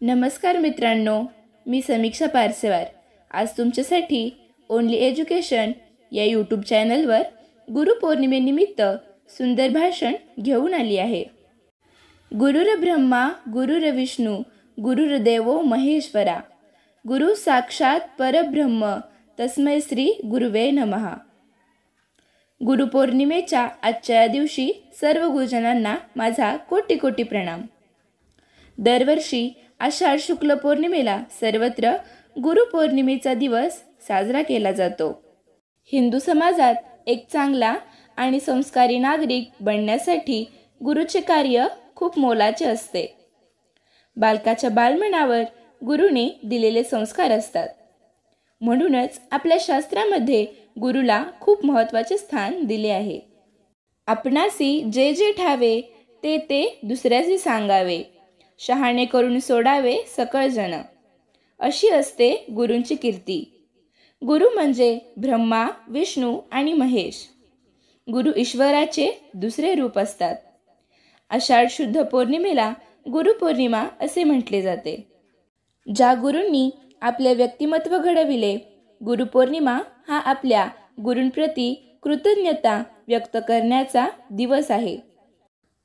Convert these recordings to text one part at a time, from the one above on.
नमस्कार मित्रांनो, मी समीक्षा पारसेवार आज तुमच्यासाठी ओनली एज्युकेशन या यूट्यूब चॅनलवर गुरुपौर्णिमेनिमित्त सुंदर भाषण घेऊन आली आहे। गुरुर ब्रह्मा गुरुर विष्णू गुरुर्देवो महेश्वरा गुरु साक्षात परब्रह्म तस्मै श्री गुरुवे नमः। गुरुपौर्णिमेच्या आजच्या दिवशी सर्व गुरुजनांना माझा कोटी कोटी प्रणाम। दरवर्षी आषाढ शुक्ल पौर्णिमेला सर्वत्र गुरुपौर्णिमेचा दिवस साजरा केला जातो। हिंदू समाजात एक चांगला आणि संस्कारी नागरिक बनण्यासाठी गुरुचे कार्य खूप मोलाचे असते। बालकाच्या बालमनावर गुरुने दिलेले संस्कार असतात, म्हणूनच आपल्या शास्त्रामध्ये गुरुला खूप महत्त्वाचे स्थान दिले आहे। आपणासी जे जे ठावे ते ते दुसऱ्यासी सांगावे, शहाणे करून सोडावे सकळ जन, अशी असते गुरूंची कीर्ती। गुरु म्हणजे ब्रह्मा विष्णू आणि महेश। गुरु ईश्वराचे दुसरे रूप असतात। आषाढ शुद्ध पौर्णिमेला गुरुपौर्णिमा असे म्हटले जाते। ज्या गुरूंनी आपले व्यक्तिमत्व घडविले, गुरुपौर्णिमा हा आपल्या गुरूंप्रती कृतज्ञता व्यक्त करण्याचा दिवस आहे।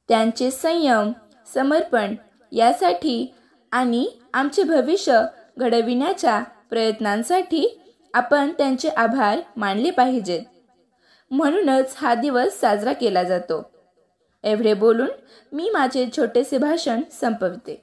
त्यांचे संयम समर्पण यासाठी आणि आमचे भविष्य घडविण्याच्या प्रयत्नांसाठी आपण त्यांचे आभार मानले पाहिजेत, म्हणूनच हा दिवस साजरा केला जातो। एवढे बोलून मी माझे छोटेसे भाषण संपवते।